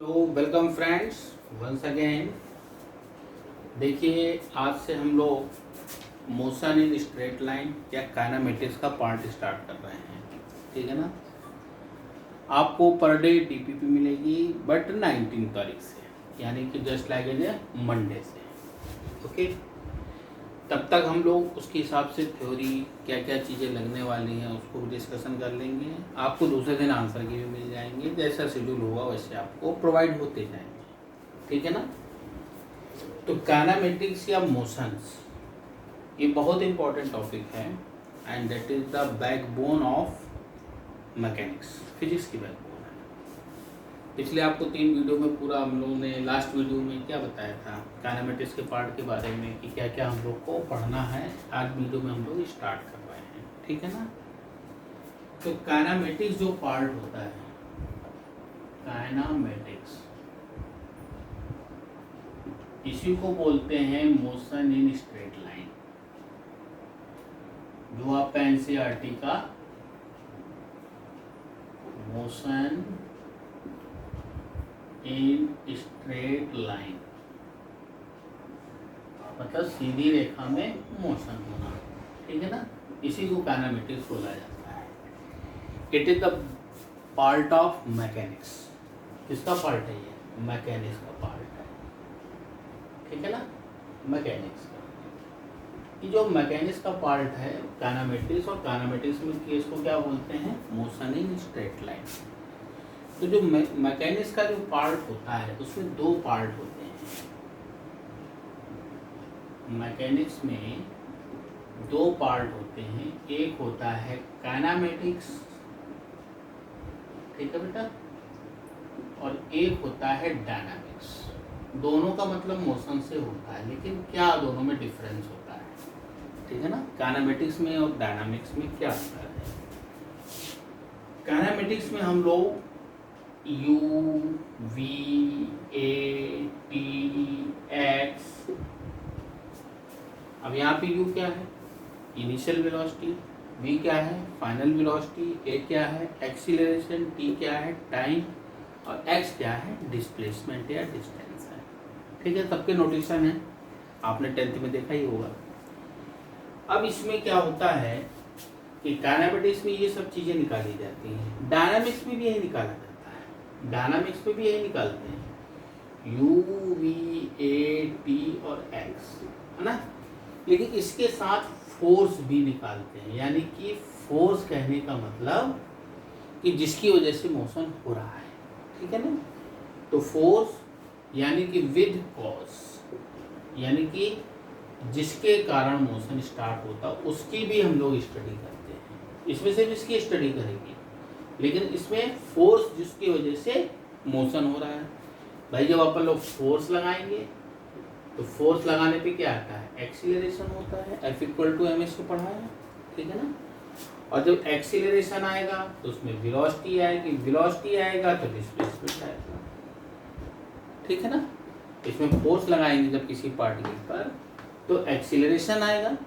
तो welcome friends once again. देखिए, आज से हम लोग मोशन इन स्ट्रेट लाइन या काइनेमेटिक्स का पार्ट स्टार्ट कर रहे हैं। ठीक है ना। आपको पर डे डीपीपी मिलेगी बट 19 तारीख से, यानी कि जस्ट लाइक ए मंडे से। ओके, तब तक हम लोग उसके हिसाब से थ्योरी क्या क्या चीज़ें लगने वाली हैं उसको डिस्कशन कर लेंगे। आपको दूसरे दिन आंसर की भी मिल जाएंगे, जैसा शेड्यूल होगा वैसे आपको प्रोवाइड होते जाएंगे। ठीक है ना। तो काइनेमेटिक्स या मोशंस ये बहुत इंपॉर्टेंट टॉपिक है and that is the backbone of mechanics, physics की बैकबोन है। पिछले आपको 3 वीडियो में पूरा हम लोगों ने लास्ट वीडियो में क्या बताया था काइनेमेटिक्स के पार्ट के बारे में कि क्या क्या हम लोग को पढ़ना है। आज वीडियो में हम लोग स्टार्ट कर रहे हैं। ठीक है ना। तो काइनेमेटिक्स जो पार्ट होता है, काइनेमेटिक्स, इसी को बोलते हैं मोशन इन स्ट्रेट लाइन, जो आपका एनसीईआरटी का मोशन इन स्ट्रेट लाइन मतलब सीधी रेखा में मोशन होना। ठीक है ना। इसी को काइनेमेटिक्स बोला जाता है। It is the part of mechanics. किसका पार्ट है ये? मैकेनिक्स का पार्ट है। ठीक है ना। मैकेनिक्स का ये जो मैकेनिक्स का पार्ट है काइनेमेटिक्स, और काइनेमेटिक्स में इसको क्या बोलते हैं? Motion in straight line. तो जो मैकेनिक्स का जो पार्ट होता है उसमें 2 पार्ट होते हैं। मैकेनिक्स में 2 पार्ट होते हैं। एक होता है काइनेमेटिक्स, ठीक है बेटा, और एक होता है डायनामिक्स। दोनों का मतलब मोशन से होता है, लेकिन क्या दोनों में डिफरेंस होता है? ठीक है ना। काइनेमेटिक्स में और डायनामिक्स में क्या होता है? काइनेमेटिक्स में हम लोग U, V, A, T, X, अब यहाँ पे U क्या है? Initial velocity. V क्या है? Final velocity. A क्या है? एक्सीलरेशन। T क्या है? टाइम। और X क्या है? डिस्प्लेसमेंट या डिस्टेंस है। ठीक है, सबके नोटेशन है, आपने 10th में देखा ही होगा। अब इसमें क्या होता है कि काइनेमेटिक्स में ये सब चीज़ें निकाली जाती हैं, डायनामिक्स में भी यही निकाला जाता है। डायनामिक्स में भी यही निकालते हैं, U, V, A, T और X, है ना। लेकिन इसके साथ फोर्स भी निकालते हैं, यानी कि फोर्स कहने का मतलब कि जिसकी वजह से मोशन हो रहा है। ठीक है ना। तो फोर्स यानी कि विद कॉज, यानी कि जिसके कारण मोशन स्टार्ट होता उसकी भी हम लोग स्टडी करते हैं। इसमें सिर्फ इसकी स्टडी करेंगे, लेकिन इसमें फोर्स जिसकी वजह से मोशन हो रहा है। भाई जब अपन लोग फोर्स लगाएंगे तो फोर्स लगाने पे क्या आता है? एक्सीलरेशन होता है। F = mc को पढ़ा है। ठीक है ना। और जब एक्सीलरेशन आएगा तो उसमें वेलोसिटी आएगी, वेलोसिटी आएगा तो डिस्प्लेसमेंट आएगा। ठीक है ना। इसमें फोर्स लगाएंगे जब किसी पार्टिकल पर तो एक्सीलरेशन आएगा,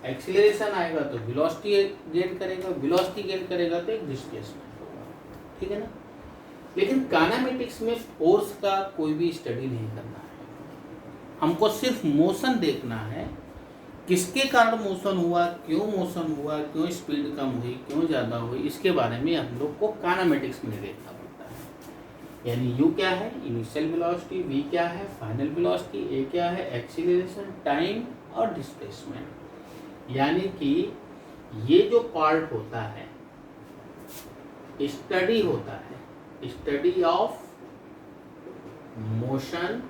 एक्सीलरेशन आएगा तो वेलोसिटी गेन करेगा, वेलोसिटी गेन करेगा तो एक डिस्प्लेसमेंट होगा। ठीक है ना। लेकिन काइनेमेटिक्स में फोर्स का कोई भी स्टडी नहीं करना है, हमको सिर्फ मोशन देखना है। किसके कारण मोशन हुआ, क्यों मोशन हुआ, क्यों स्पीड कम हुई, क्यों ज़्यादा हुई, इसके बारे में हम लोग को काइनेमेटिक्स में देखना पड़ता है। यानी U क्या है? Initial velocity. V क्या है? Final velocity. A क्या है? एक्सीलरेशन, टाइम और डिस्प्लेसमेंट। यानी कि ये जो पार्ट होता है स्टडी होता है, study of motion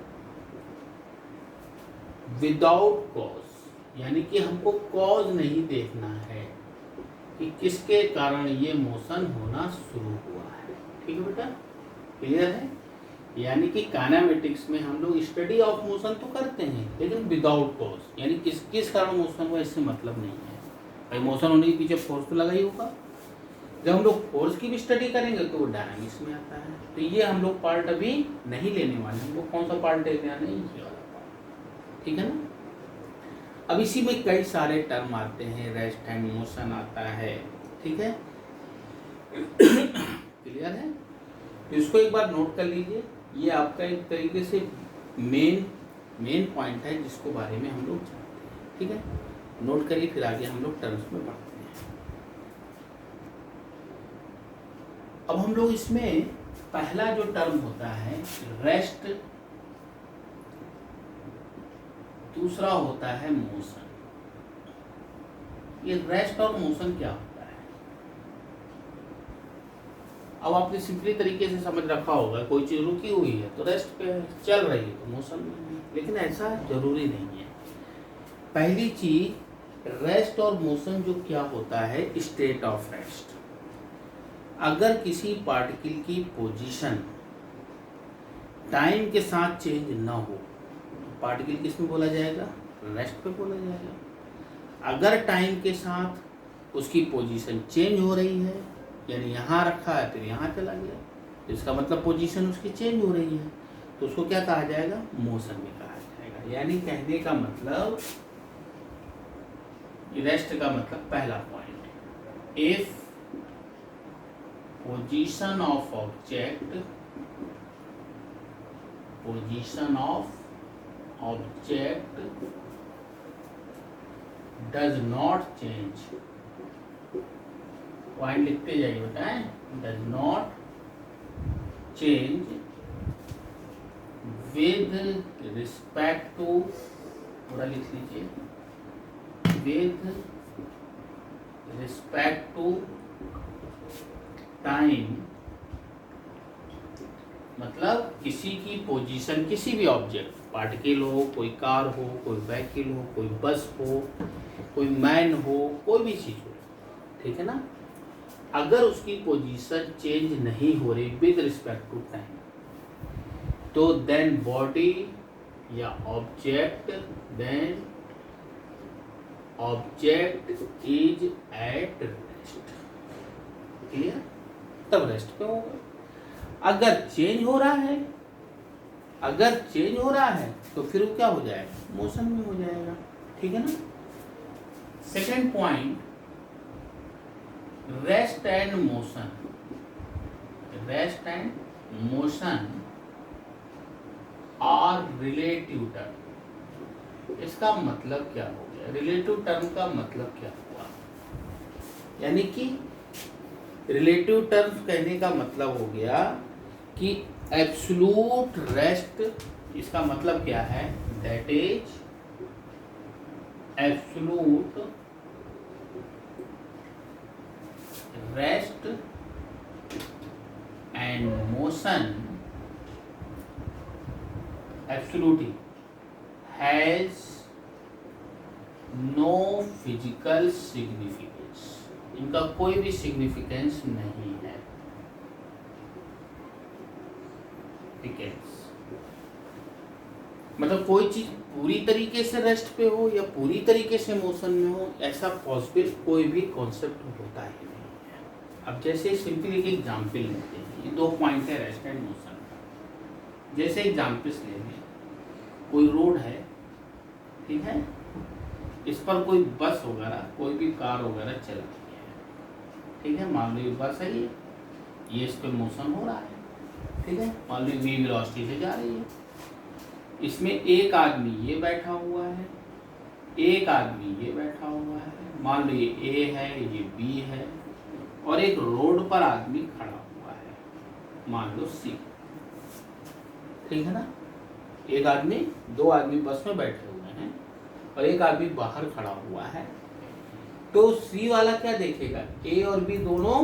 without cause, यानी कि हमको कॉज नहीं देखना है कि किसके कारण ये मोशन होना शुरू हुआ है। ठीक है बेटा, क्लियर है। यानी कि काइनेमेटिक्स में हम लोग स्टडी ऑफ मोशन तो करते हैं, लेकिन विदाउट कॉज, यानी किस कारण मोशन हुआ इससे मतलब नहीं है। भाई मोशन होने के पीछे फोर्स तो लगा ही होगा। जब हम लोग फोर्स की भी स्टडी करेंगे तो वो डायनामिक्स में आता है। तो ये हम लोग पार्ट अभी नहीं लेने वाले। हम लोग कौन सा पार्ट लेने वाले हैं? ये वाला पार्ट। ठीक है ना। अब इसी में कई सारे टर्म आते हैं, रेस्ट एंड मोशन आता है। ठीक है, क्लियर है। तो इसको एक बार नोट कर लीजिए। ये आपका एक तरीके से मेन पॉइंट है जिसको बारे में हम लोग जानते हैं। ठीक है, नोट करिए, फिर आगे हम लोग टर्म्स में बढ़ते हैं। अब हम लोग इसमें पहला जो टर्म होता है रेस्ट, दूसरा होता है मोशन। ये रेस्ट और मोशन क्या होता है? अब आपने सिंपली तरीके से समझ रखा होगा, कोई चीज रुकी हुई है तो रेस्ट पे है, चल रही है तो मोशन में है, लेकिन ऐसा जरूरी नहीं है। पहली चीज, रेस्ट और मोशन जो क्या होता है, स्टेट ऑफ रेस्ट। अगर किसी पार्टिकल की पोजीशन टाइम के साथ चेंज ना हो, पार्टिकल किस में बोला जाएगा? रेस्ट पे बोला जाएगा। अगर टाइम के साथ उसकी पोजीशन चेंज हो रही है, यानी यहाँ रखा है फिर यहाँ चला गया, इसका मतलब पोजीशन उसकी चेंज हो रही है, तो उसको क्या कहा जाएगा? मोशन में कहा जाएगा। यानी कहने का मतलब, रेस्ट का मतलब पहला point, if position of object does not change, point लिखते जाइए, बताएं, does not change with respect to, थोड़ा लिख लीजिए, विद रिस्पेक्ट टू टाइम, मतलब किसी की पोजीशन, किसी भी ऑब्जेक्ट, पार्टिकल हो, कोई कार हो, कोई व्हीकल हो, कोई बस हो, कोई मैन हो, कोई भी चीज हो, ठीक है ना, अगर उसकी पोजीशन चेंज नहीं हो रही विद रिस्पेक्ट टू टाइम, तो देन बॉडी या object is at rest. Clear? तब रेस्ट पे होगा। अगर चेंज हो रहा है तो फिर वो क्या हो जाएगा? मोशन में हो जाएगा। ठीक है ना। Second point, rest and motion are relative term. इसका मतलब क्या हो गया? रिलेटिव टर्म का मतलब क्या हुआ? यानी कि रिलेटिव टर्म्स कहने का मतलब हो गया कि एब्सोल्यूट रेस्ट, इसका मतलब क्या है? That is absolute rest and motion absolutely has no physical significance. इनका कोई भी सिग्निफिकेंस नहीं है। ठीक है, मतलब कोई चीज पूरी तरीके से रेस्ट पे हो या पूरी तरीके से मोशन में हो, ऐसा पॉसिबल कोई भी कॉन्सेप्ट होता ही नहीं है। अब जैसे सिंपली एक एग्जाम्पल लेते हैं, ये दो पॉइंट है रेस्ट एंड मोशन का। जैसे एग्जाम्पल्स ले लें, कोई रोड है, ठीक है, इस पर कोई बस वगैरह, कोई भी कार वगैरह चल रही है, ठीक है, मान लो ये बस है, ये इस पर मोशन हो रहा है, ठीक है, मान लो v वेलोसिटी से जा रही है। इसमें एक आदमी ये बैठा हुआ है, एक आदमी ये बैठा हुआ है, मान लो ये A है, ये B है, और एक रोड पर आदमी खड़ा हुआ है, मान लो C। ठीक है ना। एक आदमी, दो आदमी बस में बैठे हुए हैं और एक आदमी बाहर खड़ा हुआ है, तो C वाला क्या देखेगा? A और B दोनों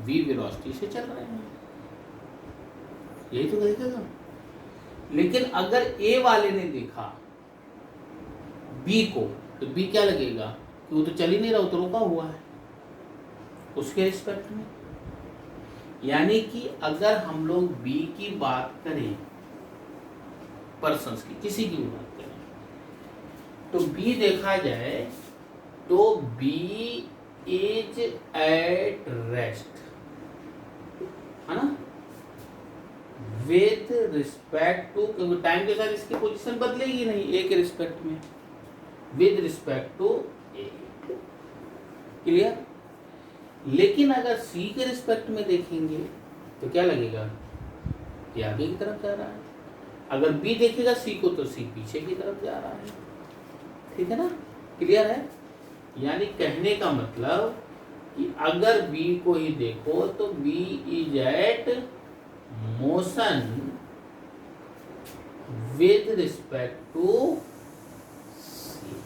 v वेलोसिटी से चल रहे हैं, यही तो देखेगा। लेकिन अगर A वाले ने देखा B को, तो B क्या लगेगा कि वो तो चल ही नहीं रहा, वो तो रुका हुआ है उसके रिस्पेक्ट में। यानी कि अगर हम लोग B की बात करें, पर्सन्स की, किसी की भी बात करें, तो B देखा जाए तो B इज एट रेस्ट, है ना, विद रिस्पेक्ट टू, क्योंकि टाइम के साथ इसकी पोजीशन बदलेगी नहीं A के रिस्पेक्ट में, with respect to A। Clear? लेकिन अगर C के रिस्पेक्ट में देखेंगे तो क्या लगेगा? ये आगे की तरफ जा रहा है। अगर बी देखेगा सी को तो सी पीछे की तरफ जा रहा है। ठीक है ना, क्लियर है? यानी कहने का मतलब कि अगर बी को ही देखो तो B is at motion with respect to C.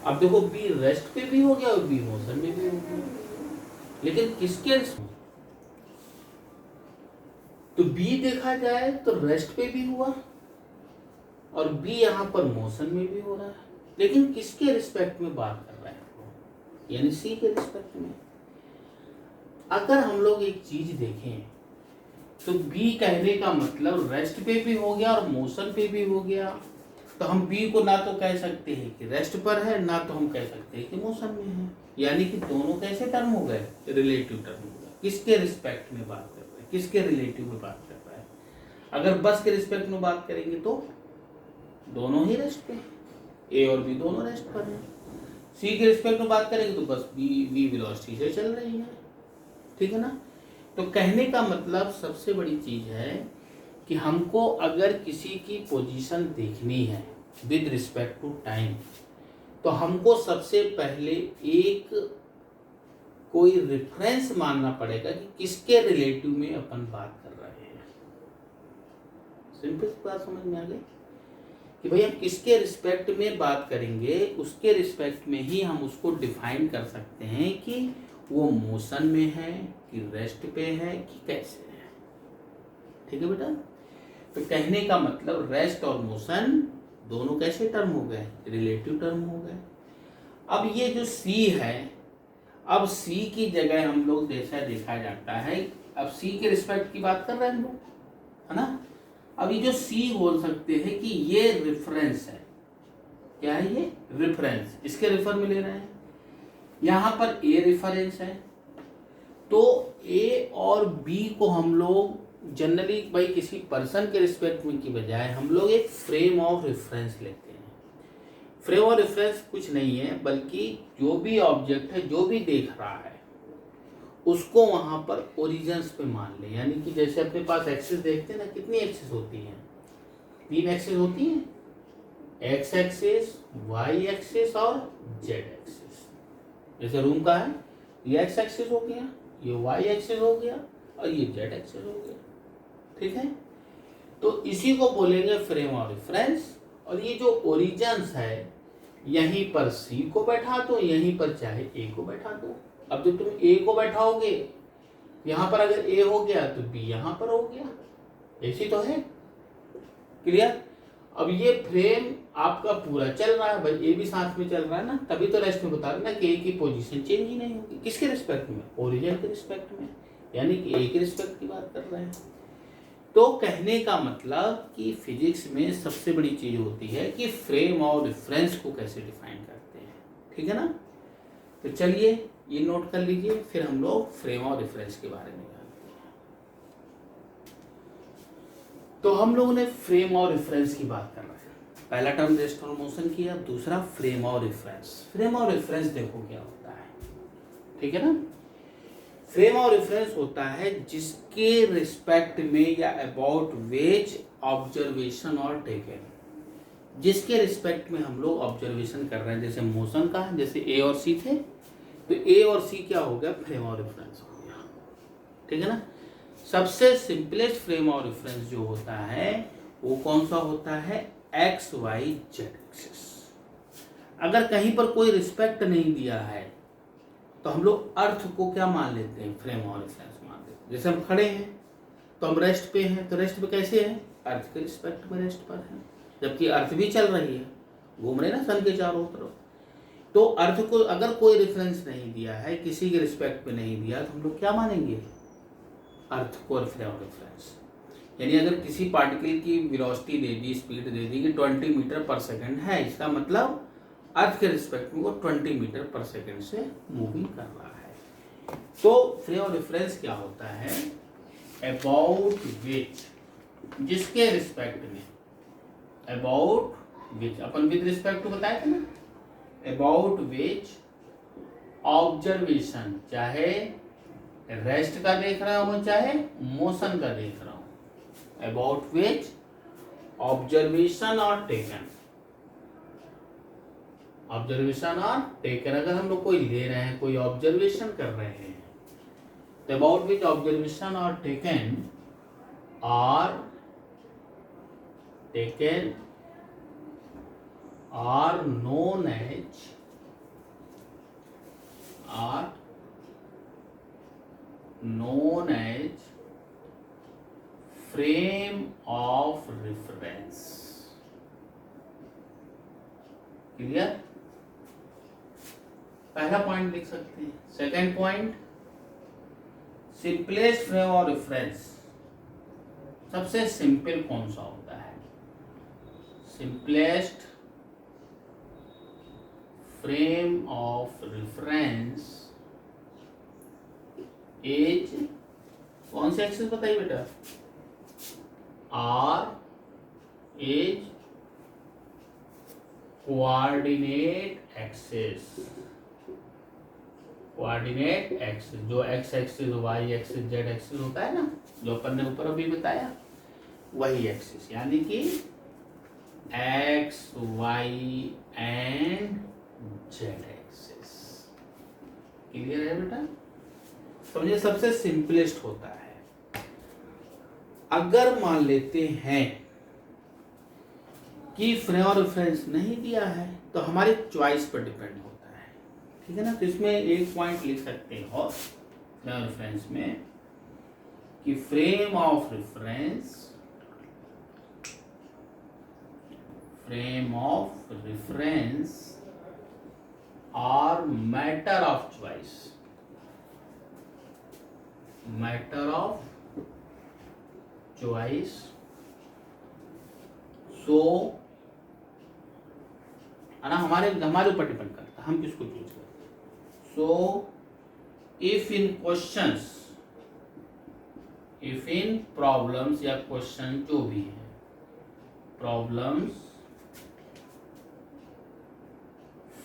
अब देखो बी रेस्ट पे भी हो गया और बी मोशन में भी हो गया, लेकिन किसके तो बी देखा जाए तो रेस्ट पे भी हुआ और बी यहां पर मोशन में भी हो रहा है, लेकिन किसके रिस्पेक्ट में बात कर रहा है? यानी सी के रिस्पेक्ट में। अगर हम लोग एक चीज देखें तो बी कहने का मतलब रेस्ट पे भी हो गया और मोशन पे भी हो गया, तो हम बी को ना तो कह सकते हैं कि रेस्ट पर है, ना तो हम कह सकते हैं कि मोशन में है। यानी कि दोनों कैसे टर्म हो गए? रिलेटिव टर्म हो गए। किसके रिस्पेक्ट में बात कर रहे हैं? किसके रिलेटिव में बात कर रहा है? अगर बस के रिस्पेक्ट में बात करेंगे तो दोनों ही रेस्ट पे, ए और बी दोनों रेस्ट पर हैं। सी के रिस्पेक्ट में बात करेंगे तो बस बी वेलोसिटी से चल रही है। ठीक है ना? तो कहने का मतलब सबसे बड़ी चीज है कि हमको अगर किसी की पोजीशन देखनी है विद रिस्पेक्ट टू टाइम, तो हमको सबसे पहले एक कोई रेफरेंस मानना पड़ेगा कि किसके रिलेटिव में अपन बात कर रहे हैं। सिंपल बात समझ में आ गई कि भाई हम किसके रिस्पेक्ट में बात करेंगे, उसके रिस्पेक्ट में ही हम उसको डिफाइन कर सकते हैं कि वो मोशन में है कि रेस्ट पे है कि कैसे है। ठीक है बेटा? तो कहने का मतलब रेस्ट और मोशन दोनों कैसे टर्म हो गए? रिलेटिव टर्म हो गए। अब ये जो सी है, अब सी की जगह हम लोग जैसा देखा जाता है, अब सी के रिस्पेक्ट की बात कर रहे हैं हम लोग, है ना? अब ये जो सी बोल सकते हैं कि ये रेफरेंस है। क्या है ये? रेफरेंस। इसके रेफर में ले रहे हैं। यहां पर ए रेफरेंस है, तो ए और बी को हम लोग जनरली भाई किसी पर्सन के रिस्पेक्ट में की बजाय हम लोग एक फ्रेम ऑफ रेफरेंस लेते हैं। फ्रेम ऑफ रेफरेंस कुछ नहीं है बल्कि जो भी ऑब्जेक्ट है, जो भी देख रहा है, उसको वहां पर ओरिजिन्स पे मान ले। यानी कि जैसे अपने पास एक्सिस देखते हैं ना, कितनी एक्सिस होती हैं? 3 एक्सिस होती हैं, एक्स एक्सिस, वाई एक्सिस और जेड एक्सिस। जैसे रूम का है, ये एक्स एक्सिस हो गया, ये वाई एक्सिस हो गया और ये जेड एक्सिस हो गया। ठीक है? तो इसी को बोलेंगे फ्रेम ऑफ रेफरेंस। और ये जो ओरिजिन्स है, यहीं पर सी को बैठा दो, यहीं पर चाहे ए को बैठा दो। अब जब तुम ए को बैठाओगे, यहां पर अगर ए हो गया तो बी यहां पर हो गया। ऐसी तो है। क्लियर? अब ये फ्रेम आपका पूरा चल रहा है भाई, ए भी साथ में चल रहा है ना, तभी तो रेस्ट में बता रहे ना कि ए की पोजीशन चेंज ही नहीं होगी। किसके रिस्पेक्ट में? ओरिजिन के रिस्पेक्ट में। यानी कि ए के रिस्पेक्ट की बात कर रहे हैं। तो कहने का मतलब कि फिजिक्स में सबसे बड़ी चीज होती है कि फ्रेम और रेफरेंस को कैसे डिफाइन करते हैं। ठीक है ना? तो चलिए ये नोट कर लीजिए, फिर हम लोग फ्रेम और रेफरेंस के बारे में जानते हैं। तो हम लोगों ने फ्रेम और रेफरेंस की बात कर रहे हैं। पहला टर्म रेस्ट और मोशन किया, दूसरा फ्रेम और रेफरेंस। फ्रेम और रेफरेंस देखो क्या होता है। ठीक है ना? फ्रेम और रेफरेंस होता है जिसके रिस्पेक्ट में या about which observation are taken, जिसके रिस्पेक्ट में हम लोग ऑब्जर्वेशन कर रहे हैं। जैसे मोशन का है, जैसे ए और सी थे, तो ए और सी क्या हो गया? फ्रेम और रेफरेंस हो गया। ठीक है ना? सबसे सिंपलेस्ट फ्रेम और रेफरेंस जो होता है वो कौन सा होता है? X Y Z axis. अगर कहीं पर कोई रिस्पेक्ट नहीं दिया है तो हम लोग अर्थ को क्या मान लेते हैं? फ्रेम और रेफरेंस मान लेते हैं। जैसे हम खड़े हैं तो हम रेस्ट पे हैं, तो रेस्ट पे कैसे है? अर्थ के रिस्पेक्ट में रेस्ट पर है, जबकि अर्थ भी चल रही है, घूम रहे ना सन के चारों तरफ। तो अर्थ को अगर कोई रेफरेंस नहीं दिया है, किसी के रिस्पेक्ट में नहीं दिया, तो हम लोग क्या मानेंगे? अर्थ को फ्रेम ऑफ रेफरेंस। यानी अगर किसी पार्टिकल की वेलोसिटी दे दी, स्पीड दे दी कि 20 मीटर पर सेकंड है, इसका मतलब अर्थ के रिस्पेक्ट में वो 20 मीटर पर सेकंड से मूविंग कर रहा है। तो फ्रेम ऑफ रेफरेंस क्या होता है? अबाउट विच, जिसके रिस्पेक्ट में, अबाउट विच, अपन विद रिस्पेक्ट टू बताए थे ना, अबाउट विच ऑब्जर्वेशन, चाहे रेस्ट का देख रहा हूं चाहे मोशन का देख रहा हूं, about which observation are taken, observation are taken, अगर हम लोग कोई ले रहे हैं, कोई ऑब्जर्वेशन कर रहे हैं, तो about which observation are taken are known as frame of reference. Clear? पहला पॉइंट लिख सकते हैं। Second point, simplest frame of reference, सबसे सिंपल कौन सा होता है? Simplest frame of reference is, कौन सी एक्सिस बताइए बेटा? Are is coordinate axis, coordinate axis, जो X axis, Y axis, Z axis होता है ना, जो अपन ने ऊपर अभी बताया, वही एक्सिस, यानी कि X Y and Z axis. Clear है बेटा? समझिए, सबसे सिंपलेस्ट होता है। अगर मान लेते हैं कि फ्रेम ऑफ रेफरेंस नहीं दिया है, तो हमारी चॉइस पर डिपेंड होता है, ठीक है ना। तो इसमें एक पॉइंट लिख सकते हो फ्रेम ऑफ रेफरेंस में कि frame of reference are matter of choice, so है ना, हमारे ऊपर डिपेंड करता है हम किसको चूज करते हैं। सो इफ इन प्रॉब्लम्स या क्वेश्चन जो भी है, प्रॉब्लम्स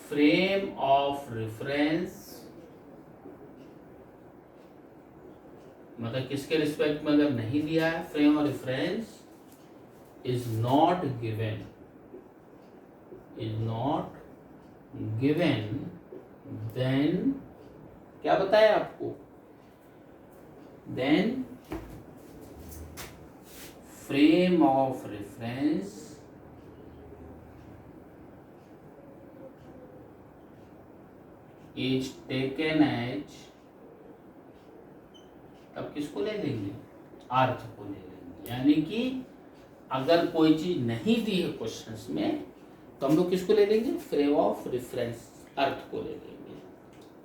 फ्रेम ऑफ रेफरेंस, मतलब किसके रिस्पेक्ट में अगर नहीं दिया है, frame of reference is not given, then क्या बताया आपको, then frame of reference is taken as, तब किसको ले लेंगे? अर्थ को ले लेंगे। यानी कि अगर कोई चीज नहीं दी है क्वेश्चंस में, तो हम लोग किसको ले लेंगे? फ्रेम ऑफ रेफरेंस, अर्थ को ले लेंगे,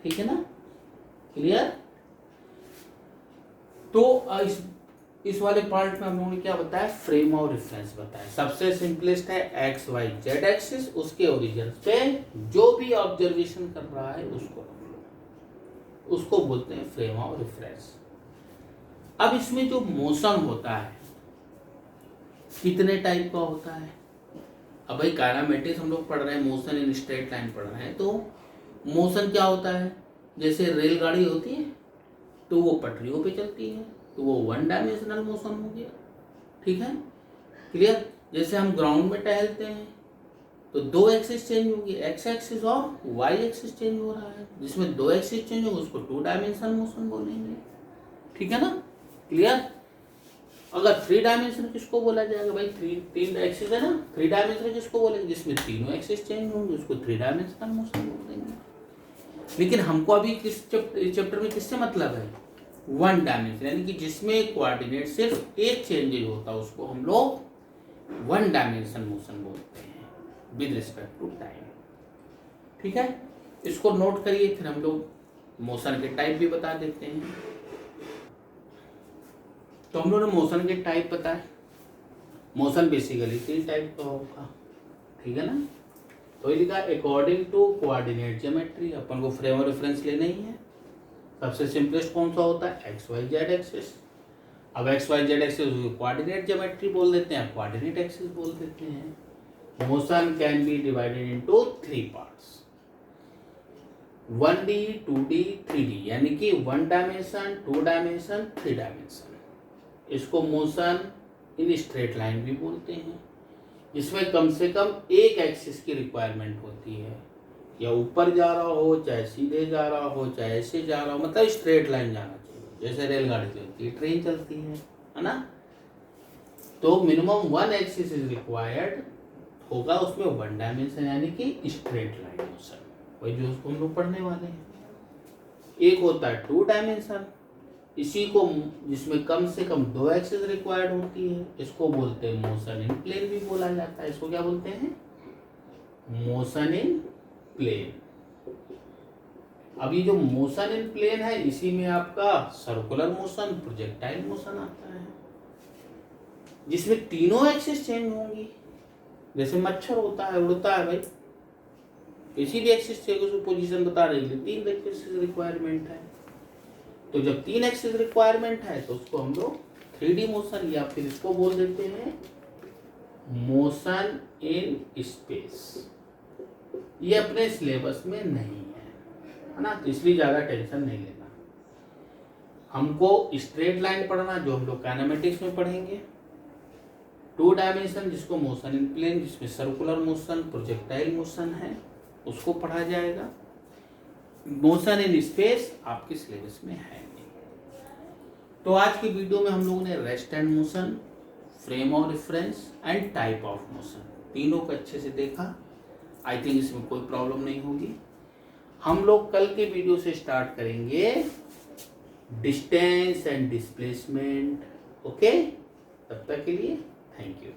ठीक है ना। क्लियर? तो इस वाले पार्ट में हम लोगों ने क्या बताया? फ्रेम ऑफ रेफरेंस बताया। सबसे सिंपलेस्ट है एक्स वाई जेड एक्सिस, उसके ओरिजिन पे जो भी ऑब्जर्वेशन कर रहा है उसको बोलते हैं फ्रेम ऑफ रेफरेंस। अब इसमें जो मोशन होता है कितने टाइप का होता है? अब भाई काइनेमेटिक्स हम लोग पढ़ रहे हैं, मोशन इन स्ट्रेट लाइन पढ़ रहे हैं, तो मोशन क्या होता है? जैसे रेलगाड़ी होती है तो वो पटरियों पे चलती है, तो वो वन डायमेंशनल मोशन हो गया, ठीक है। क्लियर? जैसे हम ग्राउंड में टहलते हैं तो दो एक्सिस चेंज होगी, एक्स एक्सिस और वाई एक्सिस चेंज हो रहा है, जिसमें दो एक्सिस चेंज होगा उसको टू डायमेंशनल मोशन बोलेंगे, ठीक है ना। क्लियर? अगर थ्री डायमेंशन किसको बोला जाएगा? भाई तीन एक्सिस है ना, थ्री डायमेंशन किसको बोलेंगे? जिसमें तीनों एक्सिस चेंज होंगे उसको थ्री डायमेंशनल मोशन बोल देंगे। लेकिन हमको अभी किस चैप्टर में किससे मतलब है? वन डायमेंशन, यानी कि जिसमें कोऑर्डिनेट सिर्फ एक चेंजेज होता है उसको हम लोग वन डायमेंशन मोशन बोलते हैं विद रिस्पेक्ट टू टाइम, ठीक है। इसको नोट करिए, फिर हम लोग मोशन के टाइप भी बता देते हैं। तो हम लोगों ने मोशन के टाइप बताए। मोशन बेसिकली तीन टाइप का होगा, ठीक है ना। तो ये लिखा अकॉर्डिंग टू कोऑर्डिनेट ज्योमेट्री, अपन को फ्रेम ऑफ रेफरेंस लेना ही है। सबसे सिंपलेस्ट कौन सा होता है? X Y Z axis. अब X Y Z axis coordinate geometry बोल देते हैं, कोऑर्डिनेट एक्सिस बोल देते हैं। Motion can be divided into three parts, 1D 2D 3D, यानी कि one dimension, two dimension, three dimension. इसको मोशन इन स्ट्रेट लाइन भी बोलते हैं, जिसमें कम से कम एक एक्सिस की रिक्वायरमेंट होती है, या ऊपर जा रहा हो, चाहे सीधे जा रहा हो, चाहे ऐसे जा रहा हो, मतलब स्ट्रेट लाइन जाना चाहिए। जैसे रेलगाड़ी चलती है, ट्रेन चलती है ना। तो minimum one axis is required होगा उसमें, वन डायमेंशन यानी कि स्ट्रेट लाइन मोशन, वही जो उसको हम लोग पढ़ने वाले हैं। एक होता है टू डायमेंशन, इसी को जिसमें कम से कम दो एक्सिस रिक्वायर्ड होती है, इसको बोलते हैं मोशन इन प्लेन भी बोला जाता है। इसको क्या बोलते हैं? Motion in plane. अब ये जो मोशन इन प्लेन है, इसी में आपका सर्कुलर मोशन, प्रोजेक्टाइल मोशन आता है, जिसमें तीनों एक्सिस चेंज होंगी। जैसे मच्छर होता है, उड़ता है भाई, इसी भी एक्सिस चेंज, उसकी पोजीशन बता रही है, तीन एक्सिस रिक्वायरमेंट है। तो जब तीन एक्सिस रिक्वायरमेंट है तो उसको हम लोग 3D मोशन, या फिर इसको बोल देते हैं मोशन इन स्पेस। ये अपने सिलेबस में नहीं है ना, तो इसलिए ज़्यादा टेंशन नहीं लेना। हमको स्ट्रेट लाइन पढ़ना, जो हम लोग काइनेमेटिक्स में पढ़ेंगे, टू डायमेंशन जिसको मोशन इन प्लेन, जिसमें सर्कुलर मोशन, प्रोजेक्टाइल मोशन है, उसको पढ़ा जाएगा। मोशन इन स्पेस आपके सिलेबस में है नहीं। तो आज की वीडियो में हम लोगों ने rest and motion, frame of reference and type of motion, तीनों को अच्छे से देखा। आई थिंक इसमें कोई प्रॉब्लम नहीं होगी। हम लोग कल के वीडियो से स्टार्ट करेंगे डिस्टेंस एंड डिस्प्लेसमेंट। ओके, तब तक के लिए थैंक यू।